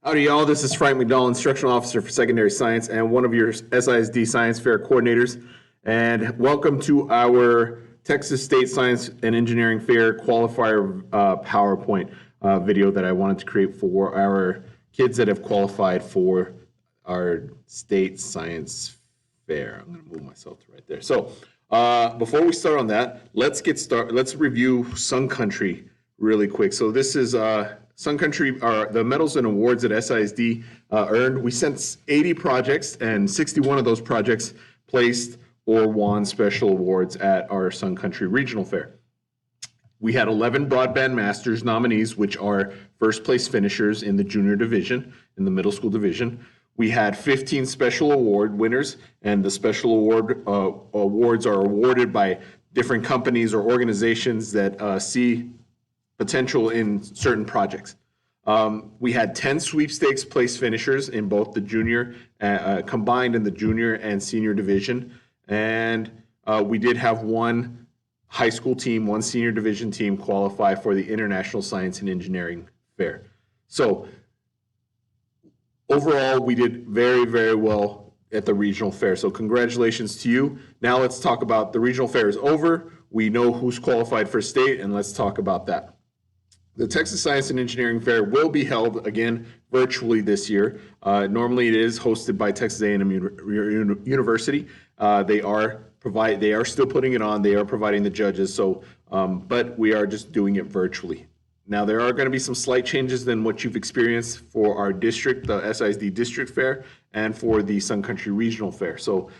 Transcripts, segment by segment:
Howdy, y'all. This is Frank McDowell, Instructional Officer for Secondary Science and one of your SISD Science Fair coordinators. And welcome to our Texas State Science and Engineering Fair Qualifier PowerPoint video that I wanted to create for our kids that have qualified for our State Science Fair. I'm going to move myself to right there. So before we start on that, let's get started. Let's review Sun Country really quick. So this is Sun Country, the medals and awards that SISD earned. We sent 80 projects, and 61 of those projects placed or won special awards at our Sun Country Regional Fair. We had 11 Broadband Masters nominees, which are first place finishers in the junior division, in the middle school division. We had 15 special award winners, and the special awards are awarded by different companies or organizations that see potential in certain projects. We had 10 sweepstakes place finishers in both the junior, combined in the junior and senior division. And we did have one high school team, one senior division team qualify for the International Science and Engineering Fair. So overall, we did very, very well at the regional fair. So congratulations to you. Now let's talk about the regional fair is over. We know who's qualified for state, and let's talk about that. The Texas Science and Engineering Fair will be held again virtually this year. Normally, it is hosted by Texas A&M University. They are still putting it on. They are providing the judges. So, but we are just doing it virtually. Now, there are going to be some slight changes than what you've experienced for our district, the SISD District Fair, and for the Sun Country Regional Fair. So,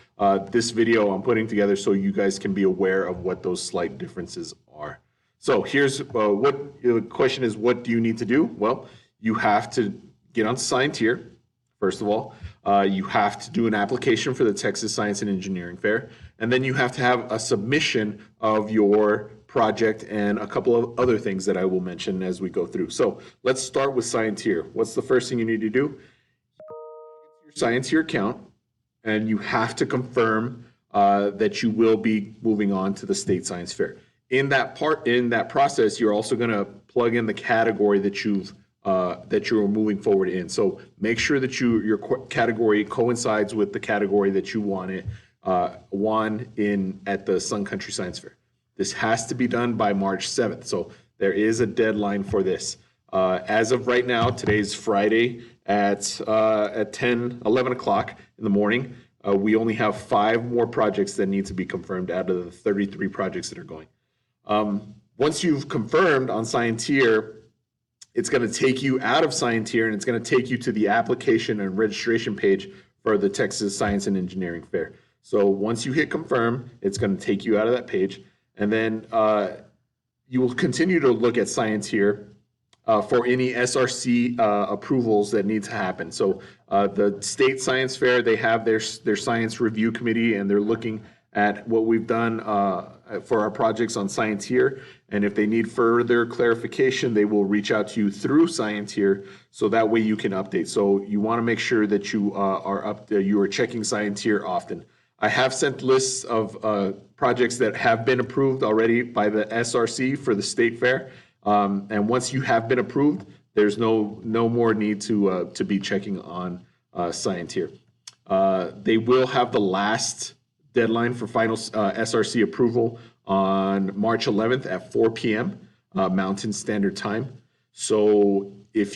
this video I'm putting together so you guys can be aware of what those slight differences are. So here's what the question is, what do you need to do? Well, you have to get on Scienteer, first of all. You have to do an application for the Texas Science and Engineering Fair, and then you have to have a submission of your project and a couple of other things that I will mention as we go through. So let's start with Scienteer. What's the first thing you need to do? Your Scienteer account, and you have to confirm that you will be moving on to the State Science Fair. In that process, you're also going to plug in the category that you're moving forward in. So make sure that your category coincides with the category that you won at the Sun Country Science Fair. This has to be done by March 7th. So there is a deadline for this. As of right now, today's Friday at 11 o'clock in the morning. We only have 5 more projects that need to be confirmed out of the 33 projects that are going. Once you've confirmed on Scienteer, it's going to take you out of Scienteer and it's going to take you to the application and registration page for the Texas Science and Engineering Fair. So once you hit confirm, it's going to take you out of that page. And then you will continue to look at Scienteer for any SRC approvals that need to happen. So the State Science Fair, they have their science review committee, and they're looking at what we've done for our projects on Scienteer. And if they need further clarification, they will reach out to you through Scienteer, so that way you can update. So you want to make sure that you are checking Scienteer often. I have sent lists of projects that have been approved already by the SRC for the state fair. And once you have been approved, there's no more need to be checking on Scienteer. They will have the last deadline for final SRC approval on March 11th at 4 p.m. Mountain Standard Time. So if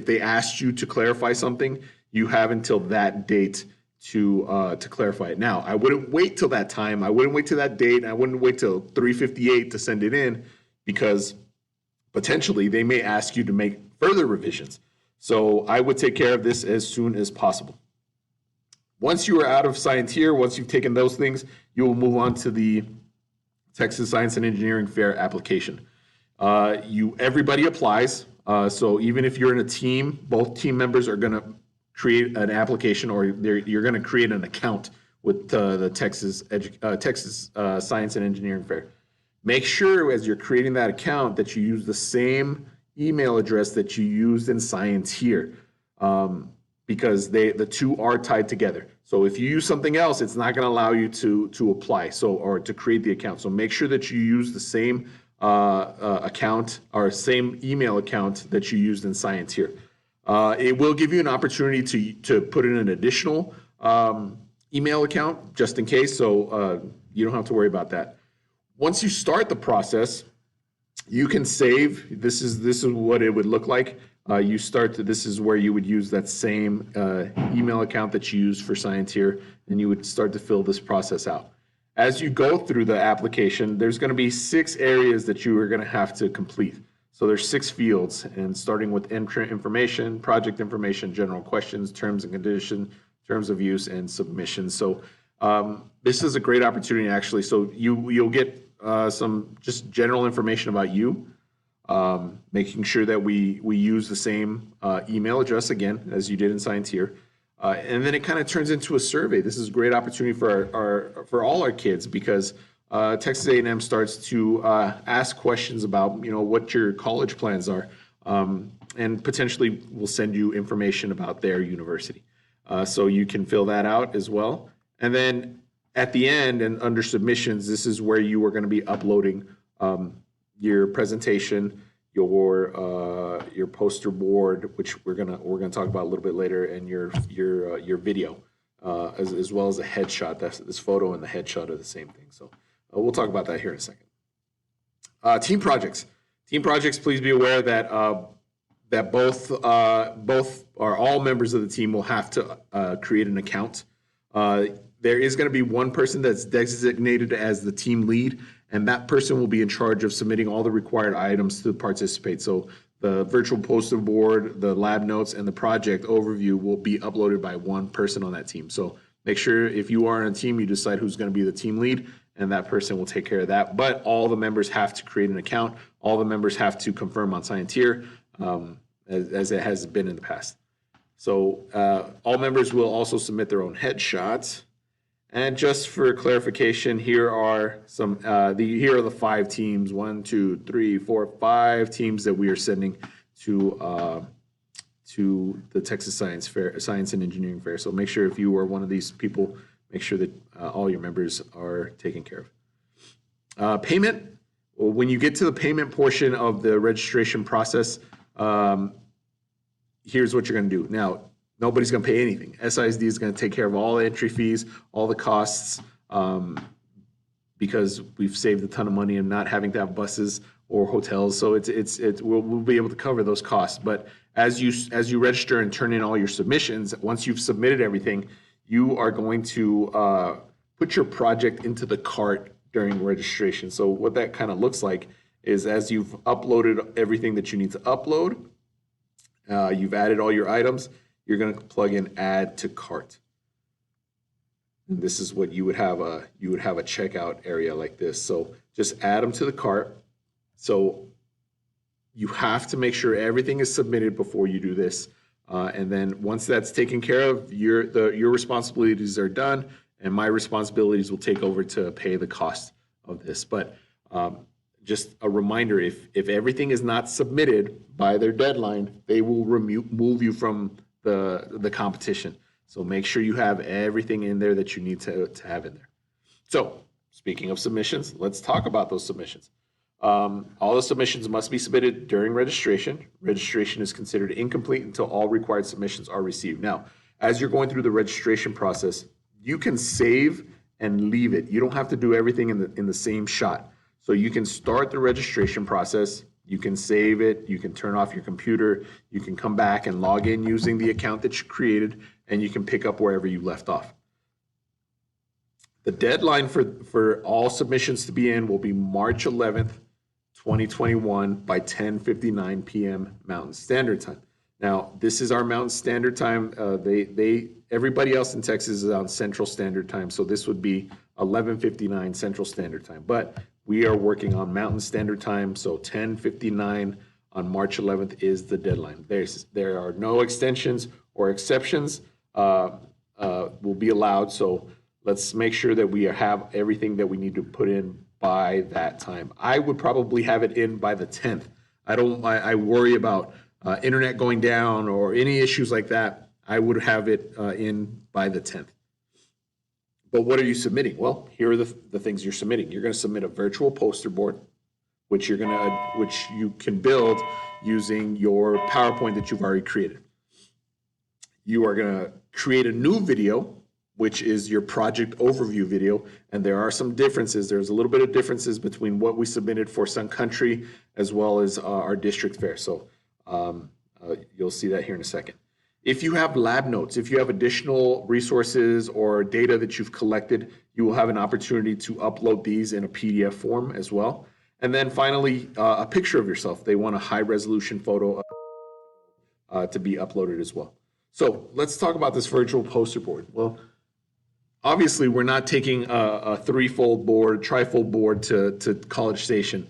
they asked you to clarify something, you have until that date to clarify it. Now, I wouldn't wait till that time. I wouldn't wait till that date. I wouldn't wait till 3:58 to send it in, because potentially they may ask you to make further revisions. So I would take care of this as soon as possible. Once you are out of Scienteer, once you've taken those things, you will move on to the Texas Science and Engineering Fair application. Everybody applies. So even if you're in a team, both team members are going to create an application, or you're going to create an account with the Texas Science and Engineering Fair. Make sure as you're creating that account that you use the same email address that you used in Scienteer. Because the two are tied together. So if you use something else, it's not going to allow you to apply or to create the account. So make sure that you use the same account or same email account that you used in Scienteer. It will give you an opportunity to put in an additional email account just in case, so you don't have to worry about that. Once you start the process, you can save. This is what it would look like. This is where you would use that same email account that you use for Scienteer, and you would start to fill this process out. As you go through the application, there's going to be 6 areas that you are going to have to complete. So there's 6 fields, and starting with entrant information, project information, general questions, terms and conditions, terms of use, and submissions. So this is a great opportunity, actually. So you'll get some just general information about you, making sure that we use the same email address again as you did in Scienteer. And then it kind of turns into a survey. This is a great opportunity for all our kids, because Texas A&M starts to ask questions about what your college plans are, and potentially will send you information about their university. So you can fill that out as well. And then at the end and under submissions, this is where you are going to be uploading your presentation, your poster board, which we're gonna talk about a little bit later, and your video, as well as a headshot. This photo and the headshot are the same thing. So we'll talk about that here in a second. Team projects. Team projects. Please be aware that both or all members of the team will have to create an account. There is going to be one person that's designated as the team lead, and that person will be in charge of submitting all the required items to participate. So the virtual poster board, the lab notes, and the project overview will be uploaded by one person on that team. So make sure if you are on a team, you decide who's going to be the team lead, and that person will take care of that. But all the members have to create an account. All the members have to confirm on Scienteer, as it has been in the past. So all members will also submit their own headshots. And just for clarification, here are the 5 teams, 1, 2, 3, 4, 5 teams that we are sending to the Texas Science and Engineering Fair. So make sure if you are one of these people, make sure that all your members are taken care of. Payment. Well, when you get to the payment portion of the registration process, here's what you're going to do. Now, nobody's going to pay anything. SISD is going to take care of all the entry fees, all the costs, because we've saved a ton of money in not having to have buses or hotels. So we'll be able to cover those costs. But as you register and turn in all your submissions, once you've submitted everything, you are going to put your project into the cart during registration. So what that kind of looks like is, as you've uploaded everything that you need to upload, you've added all your items, you're going to plug in add to cart. And this is what you would have a checkout area like this. So just add them to the cart. So you have to make sure everything is submitted before you do this. And then once that's taken care of, your responsibilities are done, and my responsibilities will take over to pay the cost of this. But just a reminder, if everything is not submitted by their deadline, they will remove you from the competition. So make sure you have everything in there that you need to have in there. So speaking of submissions, let's talk about those submissions. All the submissions must be submitted during registration. Registration is considered incomplete until all required submissions are received. Now, as you're going through the registration process, you can save and leave it. You don't have to do everything in the same shot. So you can start the registration process, you can save it, you can turn off your computer, you can come back and log in using the account that you created, and you can pick up wherever you left off. The deadline for all submissions to be in will be March 11th, 2021 by 10:59 p.m. Mountain Standard Time. Now, this is our Mountain Standard Time. Everybody else in Texas is on Central Standard Time, so this would be 11:59 Central Standard Time. But we are working on Mountain Standard Time, so 10:59 on March 11th is the deadline. There are no extensions or exceptions will be allowed, so let's make sure that we have everything that we need to put in by that time. I would probably have it in by the 10th. I worry about internet going down or any issues like that. I would have it in by the 10th. But what are you submitting? Well, here are the things you're submitting. You're going to submit a virtual poster board, which you can build using your PowerPoint that you've already created. You are going to create a new video, which is your project overview video. And there are some differences. There's a little bit of differences between what we submitted for Sun Country as well as our district fair. So you'll see that here in a second. If you have lab notes, if you have additional resources or data that you've collected, you will have an opportunity to upload these in a PDF form as well. And then finally, a picture of yourself. They want a high resolution photo to be uploaded as well. So let's talk about this virtual poster board. Well, obviously we're not taking a threefold board, trifold board to College Station.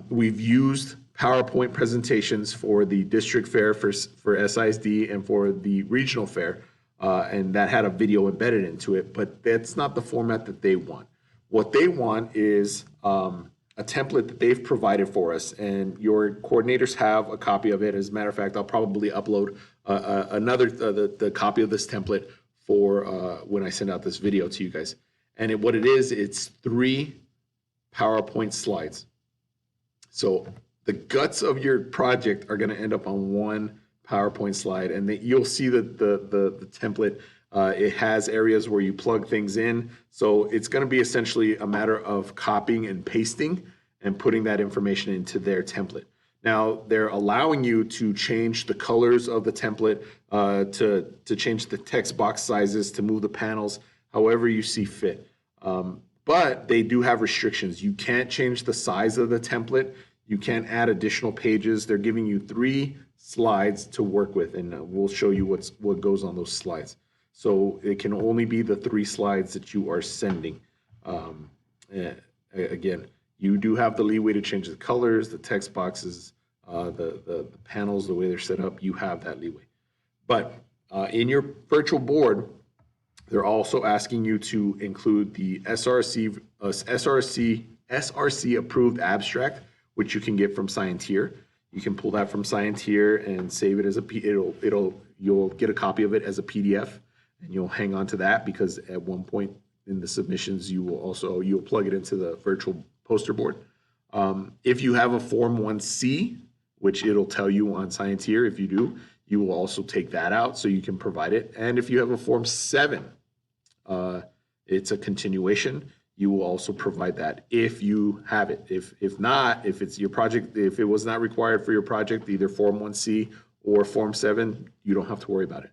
We've used PowerPoint presentations for the district fair for SISD and for the regional fair, and that had a video embedded into it, but that's not the format that they want. What they want is a template that they've provided for us, and your coordinators have a copy of it. As a matter of fact, I'll probably upload the copy of this template for when I send out this video to you guys. And what it is, it's 3 PowerPoint slides. So the guts of your project are going to end up on 1 PowerPoint slide, and you'll see that the template, it has areas where you plug things in. So it's going to be essentially a matter of copying and pasting and putting that information into their template. Now, they're allowing you to change the colors of the template, to change the text box sizes, to move the panels, however you see fit. But they do have restrictions. You can't change the size of the template. You can't add additional pages. They're giving you 3 slides to work with, and we'll show you what goes on those slides. So it can only be the 3 slides that you are sending. Again, you do have the leeway to change the colors, the text boxes, the panels, the way they're set up. You have that leeway. But in your virtual board, they're also asking you to include the SRC approved abstract, which you can get from Scienteer. You can pull that from Scienteer and save it as you'll get a copy of it as a PDF, and you'll hang on to that, because at one point in the submissions you'll plug it into the virtual poster board. If you have a Form 1C, which it'll tell you on Scienteer, if you do, you will also take that out so you can provide it. And if you have a Form 7, it's a continuation, you will also provide that if you have it. If not, if it's your project, if it was not required for your project, either Form 1C or Form 7, you don't have to worry about it.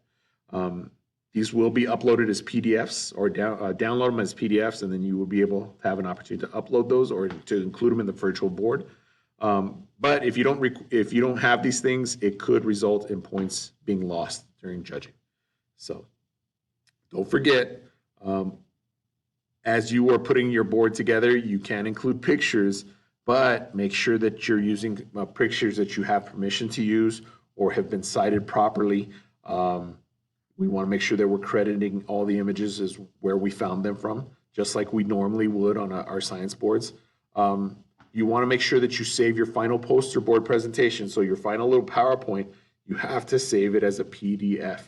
These will be uploaded as PDFs, or download them as PDFs, and then you will be able to have an opportunity to upload those or to include them in the virtual board. But if you don't have these things, it could result in points being lost during judging. So don't forget, as you are putting your board together, you can include pictures, but make sure that you're using pictures that you have permission to use or have been cited properly. We want to make sure that we're crediting all the images as where we found them from, just like we normally would on our science boards. You want to make sure that you save your final poster board presentation. So your final little PowerPoint, you have to save it as a PDF.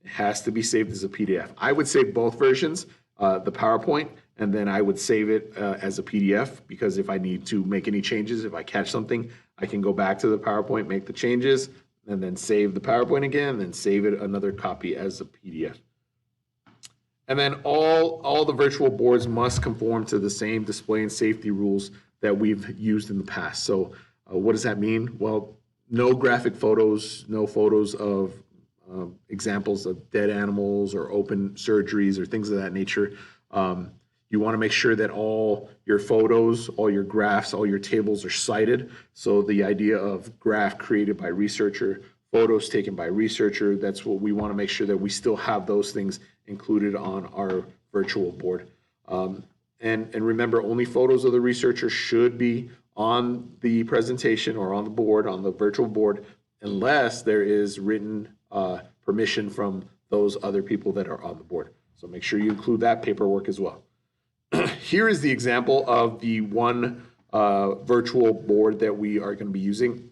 It has to be saved as a PDF. I would save both versions, the PowerPoint, and then I would save it as a PDF, because if I need to make any changes, if I catch something, I can go back to the PowerPoint, make the changes, and then save the PowerPoint again, and then save it another copy as a PDF. And then all the virtual boards must conform to the same display and safety rules that we've used in the past. So what does that mean? Well, no graphic photos, no photos of examples of dead animals or open surgeries or things of that nature. You want to make sure that all your photos, all your graphs, all your tables are cited. So the idea of graph created by researcher, photos taken by researcher, that's what we want to make sure that we still have those things included on our virtual board. And remember, only photos of the researcher should be on the presentation or on the board, on the virtual board, unless there is written permission from those other people that are on the board. So make sure you include that paperwork as well. Here is the example of the one virtual board that we are going to be using.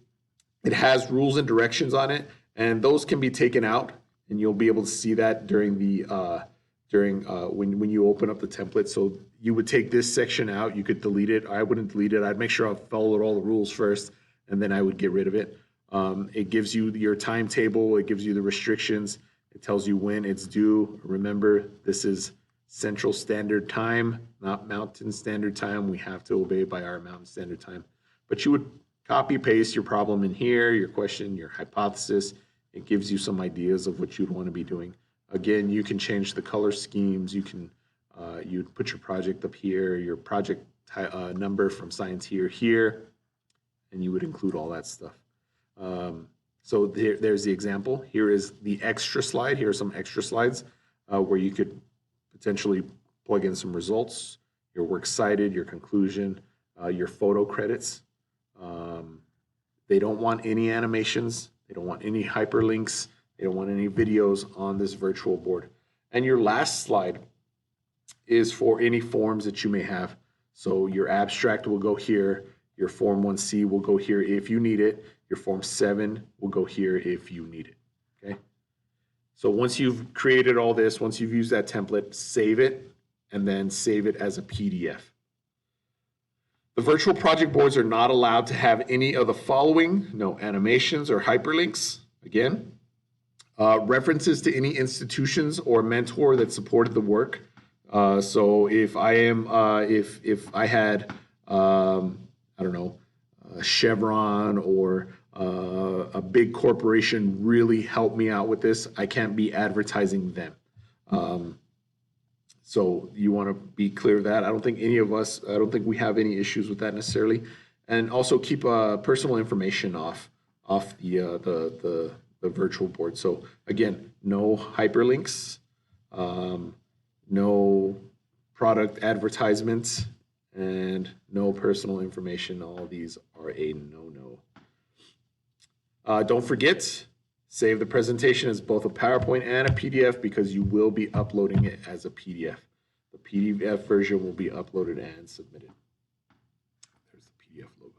It has rules and directions on it, and those can be taken out, and you'll be able to see that during the during when you open up the template. So you would take this section out, you could delete it. I wouldn't delete it. I'd make sure I followed all the rules first, and then I would get rid of it. It gives you your timetable, it gives you the restrictions, it tells you when it's due. Remember, this is Central Standard Time, not Mountain Standard Time. We have to obey by our Mountain Standard Time. But you would copy paste your problem in here, your question, your hypothesis. It gives you some ideas of what you'd want to be doing. Again, you can change the color schemes. You can you'd put your project up here, your project number from science here, and you would include all that stuff. So there's the example. Here is the extra slide. Here are some extra slides where you could potentially plug in some results, your works cited, your conclusion, your photo credits. They don't want any animations. They don't want any hyperlinks. They don't want any videos on this virtual board. And your last slide is for any forms that you may have. So your abstract will go here. Your Form 1C will go here if you need it. Your Form 7 will go here if you need it, okay? So once you've created all this, once you've used that template, save it, and then save it as a PDF. The virtual project boards are not allowed to have any of the following: no animations or hyperlinks, again. References to any institutions or mentor that supported the work. So if I am, if I had, I don't know, Chevron or a big corporation really help me out with this, I can't be advertising them. So you want to be clear of that. I don't think any of us, I don't think we have any issues with that necessarily. And also keep personal information off the virtual board. So again, no hyperlinks, no product advertisements, and no personal information. All these are a no-no. Don't forget, save the presentation as both a PowerPoint and a PDF because you will be uploading it as a PDF. The PDF version will be uploaded and submitted. There's the PDF logo.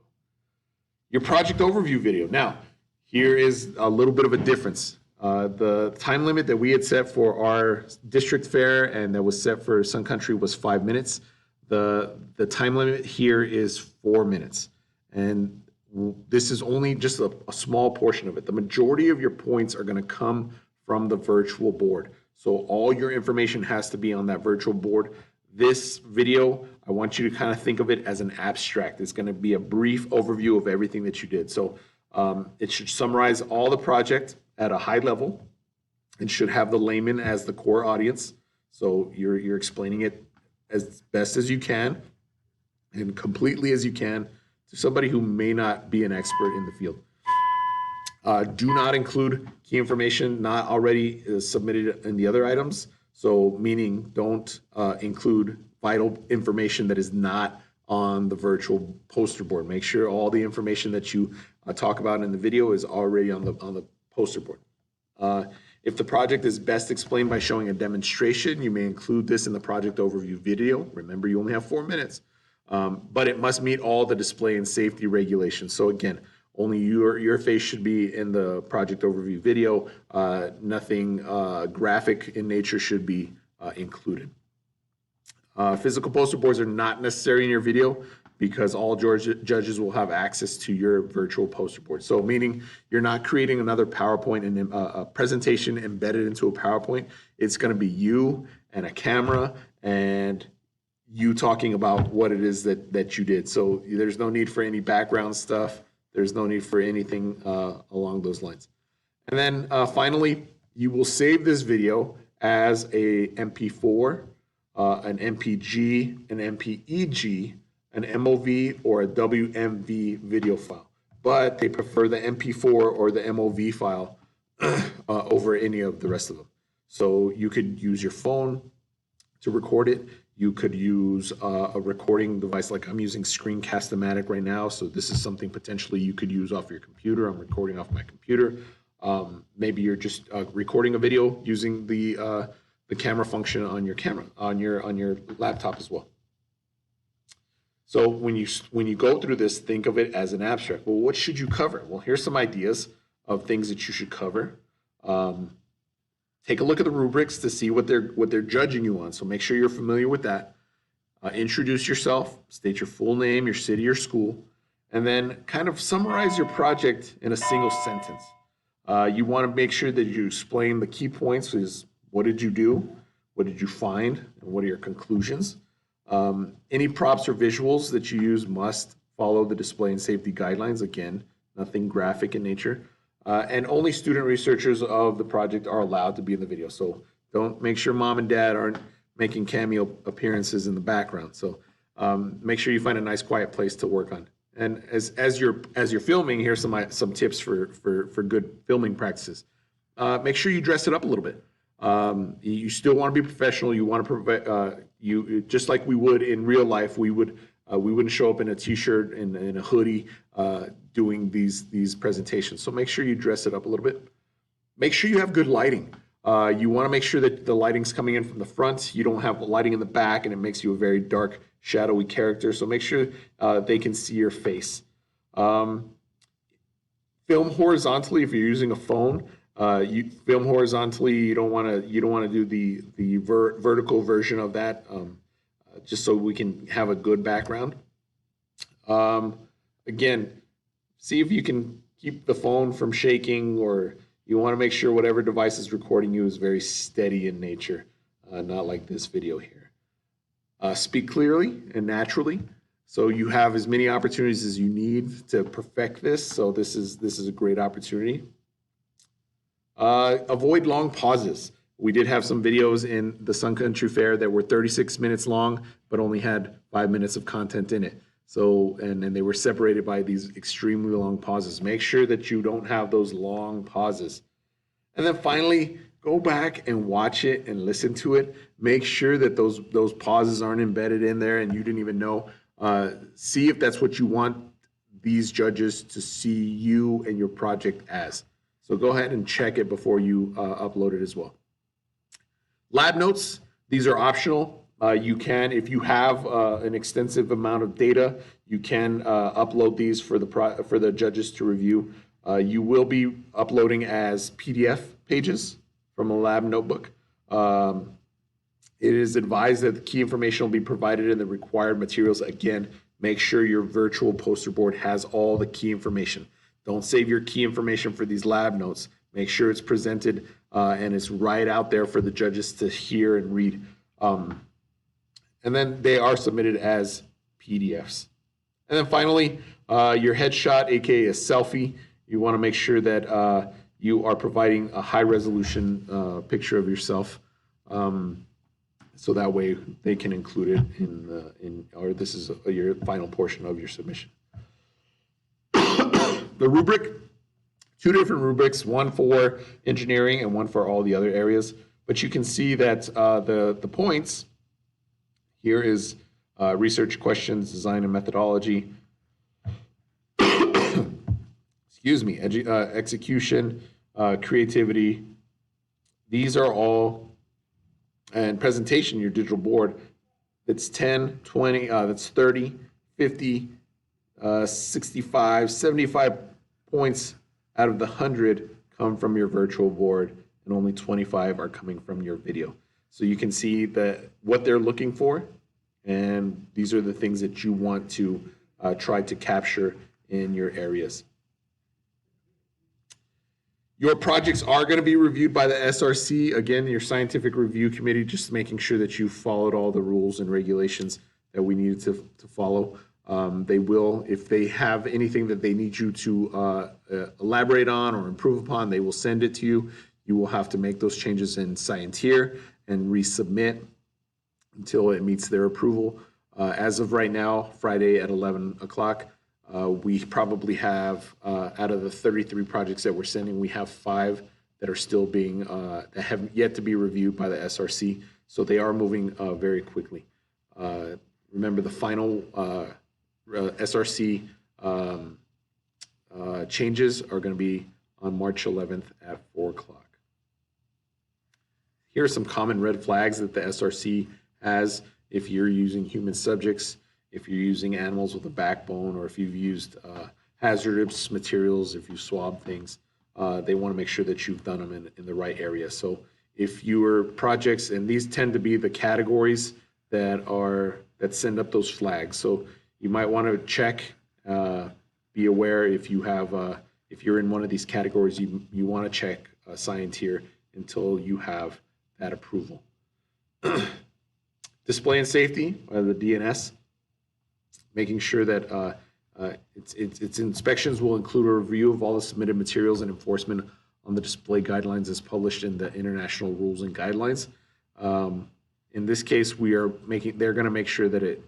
Your project overview video. Now, here is a little bit of a difference. The time limit that we had set for our district fair and that was set for Sun Country was 5 minutes. The time limit here is 4 minutes. And this is only just a small portion of it. The majority of your points are going to come from the virtual board. So all your information has to be on that virtual board. This video, I want you to kind of think of it as an abstract. It's going to be a brief overview of everything that you did. So it should summarize all the project at a high level. It should have the layman as the core audience. So you're explaining it as best as you can and completely as you can to somebody who may not be an expert in the field. Do not include key information not already submitted in the other items. So meaning don't include vital information that is not on the virtual poster board. Make sure all the information that you talk about in the video is already on the poster board. If the project is best explained by showing a demonstration, you may include this in the project overview video. Remember, you only have 4 minutes. But it must meet all the display and safety regulations. So again, only your face should be in the project overview video. Nothing graphic in nature should be included. Physical poster boards are not necessary in your video because all judges will have access to your virtual poster board. So meaning you're not creating another PowerPoint and a presentation embedded into a PowerPoint. It's going to be you and a camera and you talking about what it is that you did. So there's no need for any background stuff. There's no need for anything along those lines. And then finally, you will save this video as a MP4, an MPG, an MPEG, an MOV, or a WMV video file. But they prefer the MP4 or the MOV file over any of the rest of them. So you could use your phone to record it. You could use a recording device like I'm using Screencast-O-Matic right now. So this is something potentially you could use off your computer. I'm recording off my computer. Maybe you're just recording a video using the camera function on your camera, on your laptop as well. So when you go through this, think of it as an abstract. Well, what should you cover? Well, here's some ideas of things that you should cover. Take a look at the rubrics to see what they're judging you on. So make sure you're familiar with that. Introduce yourself, state your full name, your city, your school, and then kind of summarize your project in a single sentence. You want to make sure that you explain the key points is what did you do, what did you find, and what are your conclusions. Any props or visuals that you use must follow the display and safety guidelines. Again, nothing graphic in nature. And only student researchers of the project are allowed to be in the video. So don't make sure mom and dad aren't making cameo appearances in the background. So make sure you find a nice quiet place to work on. And as you're filming, here's some tips for good filming practices. Make sure you dress it up a little bit. You still want to be professional. You want to provide you just like we would in real life. We wouldn't show up in a t-shirt and in a hoodie doing these presentations. So make sure you dress it up a little bit. Make sure you have good lighting. You want to make sure that the lighting's coming in from the front. You don't have lighting in the back, and it makes you a very dark, shadowy character. So make sure they can see your face. Film horizontally if you're using a phone. You film horizontally. You don't want to do the vertical version of that. Just so we can have a good background. Again, see if you can keep the phone from shaking, or you want to make sure whatever device is recording you is very steady in nature, not like this video here. Speak clearly and naturally, so you have as many opportunities as you need to perfect this. So this is a great opportunity. Avoid long pauses. We did have some videos in the Sun Country Fair that were 36 minutes long, but only had 5 minutes of content in it. So, and they were separated by these extremely long pauses. Make sure that you don't have those long pauses. And then finally, go back and watch it and listen to it. Make sure that those pauses aren't embedded in there and you didn't even know. See if that's what you want these judges to see you and your project as. So go ahead and check it before you upload it as well. Lab notes, these are optional. You can, if you have an extensive amount of data, you can upload these for the judges to review. You will be uploading as PDF pages from a lab notebook. It is advised that the key information will be provided in the required materials. Again, make sure your virtual poster board has all the key information. Don't save your key information for these lab notes. Make sure it's presented and it's right out there for the judges to hear and read. And then they are submitted as PDFs. And then finally, your headshot, aka a selfie, you want to make sure that you are providing a high resolution picture of yourself. So that way they can include it or this is your final portion of your submission. The rubric, 2 different rubrics, one for engineering and one for all the other areas. But you can see that the points here is research questions, design and methodology, excuse me, execution, creativity. These are all, and presentation, your digital board, that's 10, 20, that's 30, 50, 65, 75 points out of the 100 come from your virtual board, and only 25 are coming from your video. So you can see that what they're looking for, and these are the things that you want to try to capture in your areas. Your projects are going to be reviewed by the SRC, again, your scientific review committee, just making sure that you followed all the rules and regulations that we needed to follow. They will, if they have anything that they need you to elaborate on or improve upon, they will send it to you. You will have to make those changes in Scienteer and resubmit until it meets their approval. As of right now, Friday at 11 o'clock, we probably have, out of the 33 projects that we're sending, we have 5 that are still being, that have yet to be reviewed by the SRC. So they are moving very quickly. Remember, the final SRC changes are going to be on March 11th at 4 o'clock. Here are some common red flags that the SRC has if you're using human subjects, if you're using animals with a backbone, or if you've used hazardous materials, if you swab things. They want to make sure that you've done them in the right area. So if your projects, and these tend to be the categories that send up those flags. So you might want to check, be aware if you're in one of these categories, you want to check Scienteer until you have that approval. Display and safety, the DNS, making sure that its inspections will include a review of all the submitted materials and enforcement on the display guidelines as published in the international rules and guidelines. In this case, they're going to make sure that it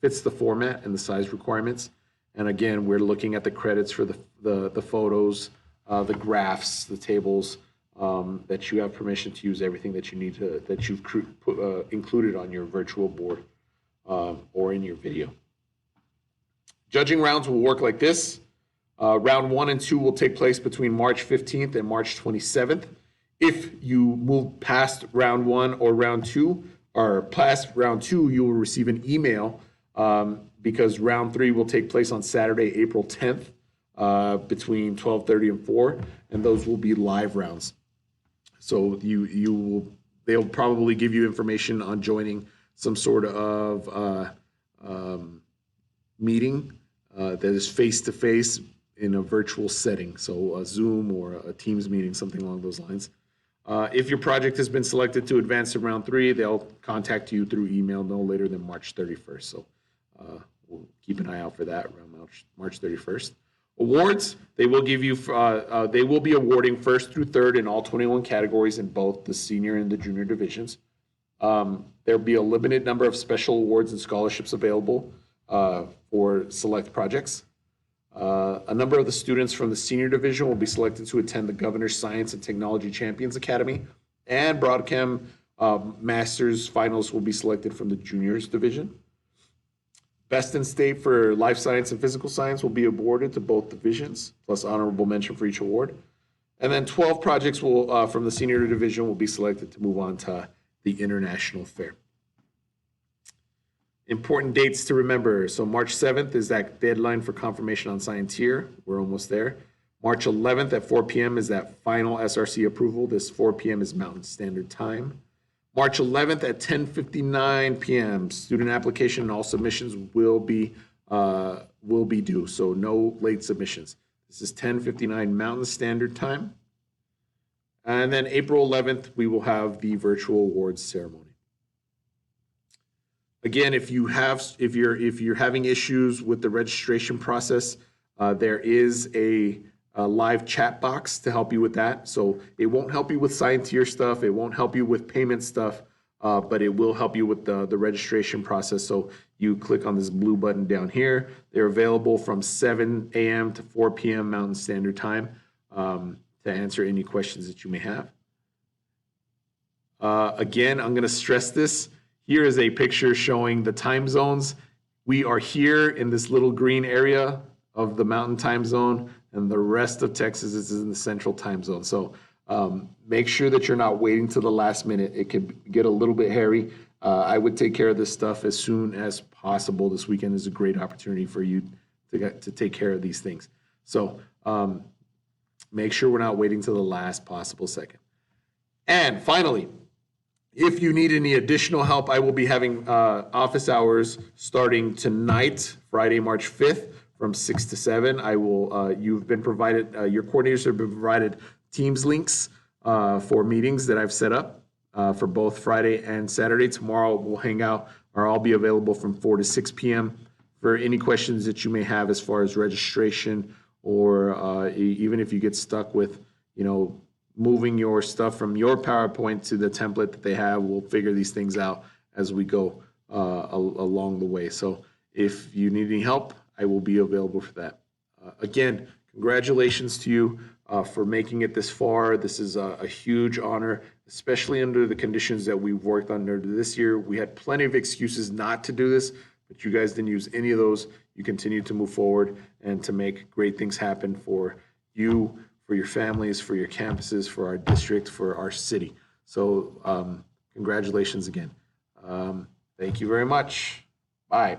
fits the format and the size requirements. And again, we're looking at the credits for the photos, the graphs, the tables, that you have permission to use everything that you need that you've included on your virtual board or in your video. Judging rounds will work like this. Round 1 and 2 will take place between March 15th and March 27th. If you move past round 1 or round 2, or past round 2, you will receive an email because round 3 will take place on Saturday, April 10th, between 12:30 and 4, and those will be live rounds. So they'll probably give you information on joining some sort of meeting that is face-to-face in a virtual setting, so a Zoom or a Teams meeting, something along those lines. If your project has been selected to advance to round 3, they'll contact you through email no later than March 31st. So we'll keep an eye out for that around March 31st. Awards, they will give you, they will be awarding first through third in all 21 categories in both the senior and the junior divisions. There'll be a limited number of special awards and scholarships available for select projects. A number of the students from the senior division will be selected to attend the Governor's Science and Technology Champions Academy, and Broadcom Masters Finals will be selected from the juniors division. Best in state for life science and physical science will be awarded to both divisions, plus honorable mention for each award. And then 12 projects from the senior division will be selected to move on to the international fair. Important dates to remember. So March 7th is that deadline for confirmation on Scienteer. We're almost there. March 11th at 4 p.m. is that final SRC approval. This 4 p.m. is Mountain Standard Time. March 11th at 10:59 p.m. student application and all submissions will be due. So no late submissions. This is 10:59 Mountain Standard Time. And then April 11th, we will have the virtual awards ceremony. Again, if you're having issues with the registration process, there is a live chat box to help you with that. So it won't help you with Scienteer stuff. It won't help you with payment stuff, but it will help you with the registration process. So you click on this blue button down here. They're available from 7 a.m. to 4 p.m. Mountain Standard Time to answer any questions that you may have. Again, I'm going to stress this. Here is a picture showing the time zones. We are here in this little green area of the Mountain Time Zone, and the rest of Texas is in the Central Time Zone. So make sure that you're not waiting to the last minute. It could get a little bit hairy. I would take care of this stuff as soon as possible. This weekend is a great opportunity for you to take care of these things. So make sure we're not waiting to the last possible second. And finally, if you need any additional help, I will be having office hours starting tonight, Friday, March 5th, from 6 to 7. You've been provided, your coordinators have been provided Teams links for meetings that I've set up for both Friday and Saturday. Tomorrow we'll hang out, or I'll be available from 4 to 6 p.m. for any questions that you may have as far as registration, or even if you get stuck with, moving your stuff from your PowerPoint to the template that they have. We'll figure these things out as we go along the way. So if you need any help, I will be available for that. Again, congratulations to you for making it this far. This is a huge honor, especially under the conditions that we've worked under this year. We had plenty of excuses not to do this, but you guys didn't use any of those. You continue to move forward and to make great things happen for you, for your families, for your campuses, for our district, for our city. So congratulations again. Thank you very much. Bye.